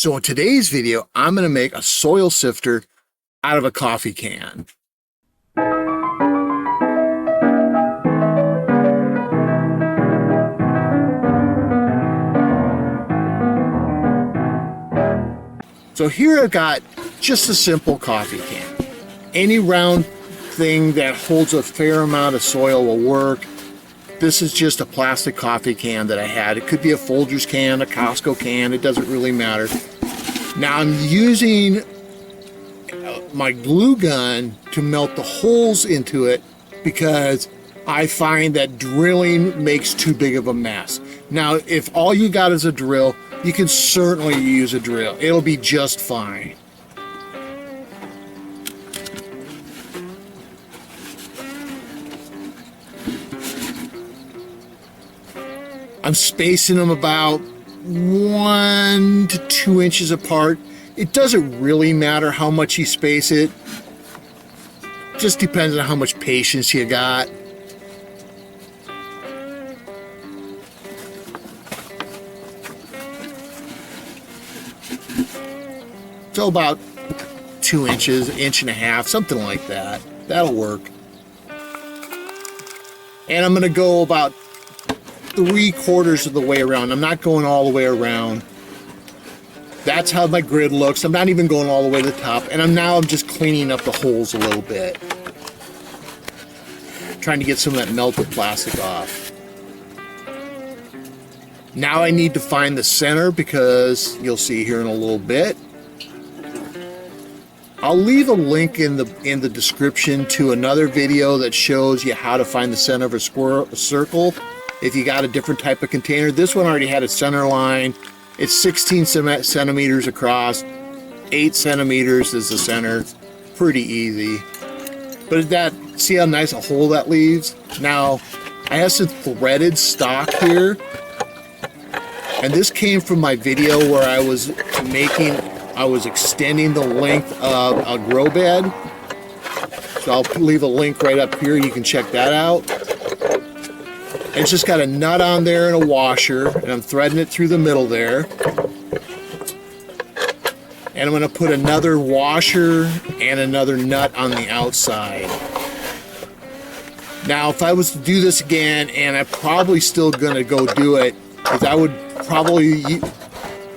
So in today's video, I'm going to make a soil sifter out of a coffee can. So here I've got just a simple coffee can. Any round thing that holds a fair amount of soil will work. This is just a plastic coffee can that I had. It could be a Folgers can, a Costco can, it doesn't really matter. Now I'm using my glue gun to melt the holes into it because I find that drilling makes too big of a mess. Now, if all you got is a drill, you can certainly use a drill. It'll be just fine. I'm spacing them about 1 to 2 inches apart. It doesn't really matter how much you space it. Just depends on how much patience you got. So about 2 inches, 1.5 inches, something like that. That'll work. And I'm gonna go about 3/4 of the way around. I'm not going all the way around. That's how my grid looks. I'm not even going all the way to the top. And I'm just cleaning up the holes a little bit. Trying to get some of that melted plastic off. Now I need to find the center because you'll see here in a little bit. I'll leave a link in the description to another video that shows you how to find the center of a circle. If you got a different type of container, this one already had a center line. It's 16 centimeters across, 8 centimeters is the center. Pretty easy. But see how nice a hole that leaves? Now, I have some threaded stock here. And this came from my video where I was extending the length of a grow bed. So I'll leave a link right up here. You can check that out. It's just got a nut on there and a washer, and I'm threading it through the middle there. And I'm going to put another washer and another nut on the outside. Now, if I was to do this again, and I'm probably still going to go do it, is I would probably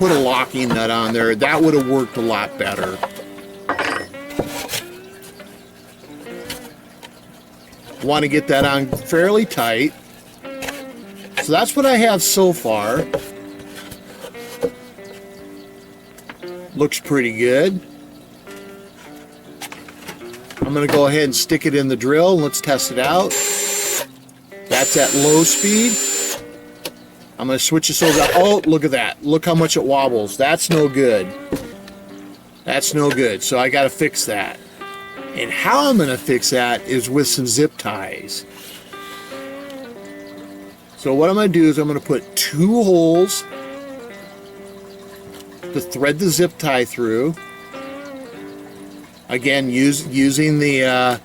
put a locking nut on there. That would have worked a lot better. Want to get that on fairly tight. So that's what I have so far. Looks pretty good. I'm going to go ahead and stick it in the drill and let's test it out. That's at low speed. I'm going to switch this over. Oh, look at that. Look how much it wobbles. That's no good. That's no good. So I got to fix that. And how I'm going to fix that is with some zip ties. So what I'm going to do is I'm going to put 2 holes to thread the zip tie through. Again, using the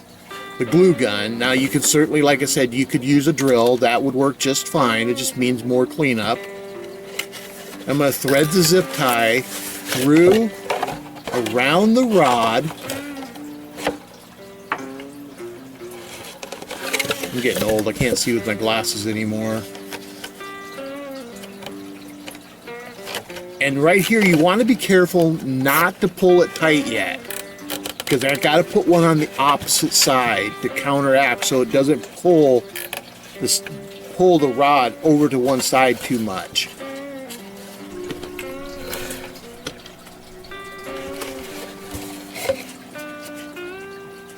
glue gun. Now you could certainly, like I said, you could use a drill. That would work just fine. It just means more cleanup. I'm going to thread the zip tie through around the rod. I'm getting old. I can't see with my glasses anymore. And right here, you want to be careful not to pull it tight yet, because I've got to put one on the opposite side to counteract so it doesn't pull the rod over to one side too much.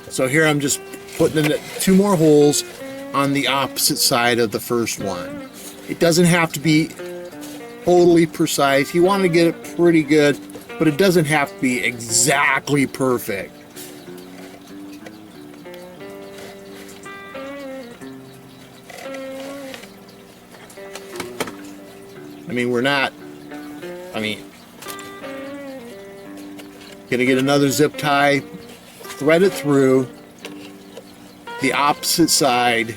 So here I'm just putting in 2 more holes on the opposite side of the first one. It doesn't have to be totally precise. You want to get it pretty good, but it doesn't have to be exactly perfect. Gonna get another zip tie, thread it through the opposite side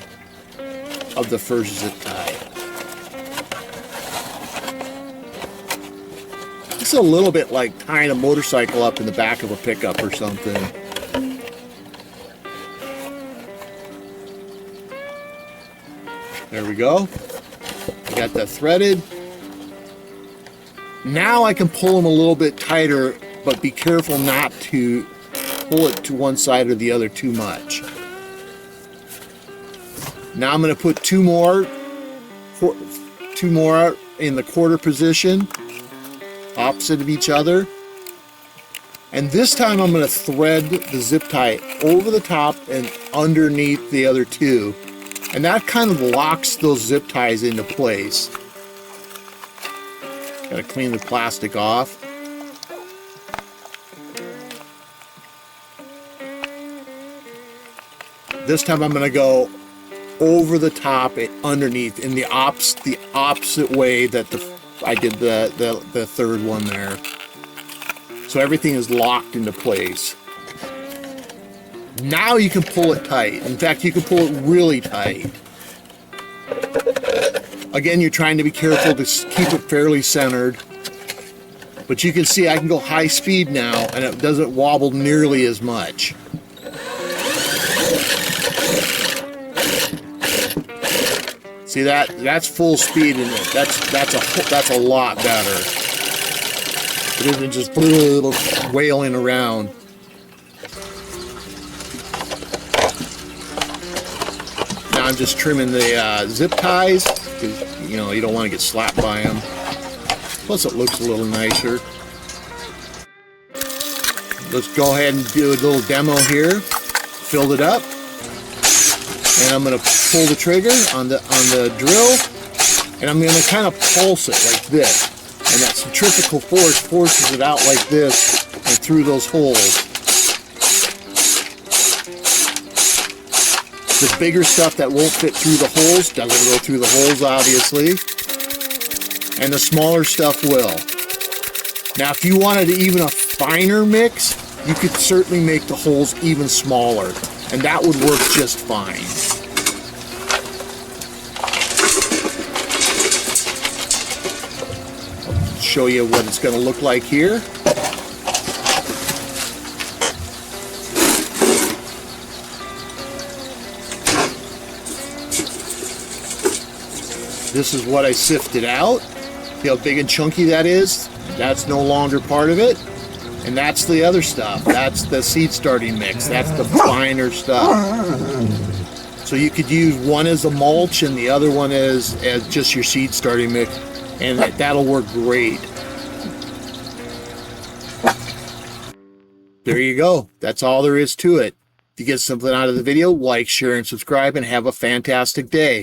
of the first zip tie. This is a little bit like tying a motorcycle up in the back of a pickup or something. There we go. I got that threaded. Now I can pull them a little bit tighter, but be careful not to pull it to one side or the other too much. Now I'm going to put two more in the quarter position, opposite of each other. And this time I'm going to thread the zip tie over the top and underneath the other two. And that kind of locks those zip ties into place. Gotta clean the plastic off. This time I'm gonna go over the top and underneath in the opposite way that I did the third one there. So everything is locked into place. Now you can pull it tight. In fact, you can pull it really tight. Again, you're trying to be careful to keep it fairly centered. But you can see I can go high speed now and it doesn't wobble nearly as much. See that? That's full speed and that's a lot better. It isn't just wailing around. Now I'm just trimming the zip ties, because you know you don't want to get slapped by them. Plus it looks a little nicer. Let's go ahead and do a little demo here. Filled it up, and I'm going to pull the trigger on the drill, and I'm going to kind of pulse it like this, and that centrifugal force forces it out like this and through those holes. The bigger stuff that won't fit through the holes doesn't go through the holes, obviously, and the smaller stuff will. Now, if you wanted even a finer mix, you could certainly make the holes even smaller, and that would work just fine. I'll show you what it's going to look like here. This is what I sifted out. See how big and chunky that is? That's no longer part of it. And that's the other stuff. That's the seed starting mix. That's the finer stuff. So you could use one as a mulch and the other one as just your seed starting mix. And that'll work great. There you go. That's all there is to it. If you get something out of the video, like, share, and subscribe, and have a fantastic day.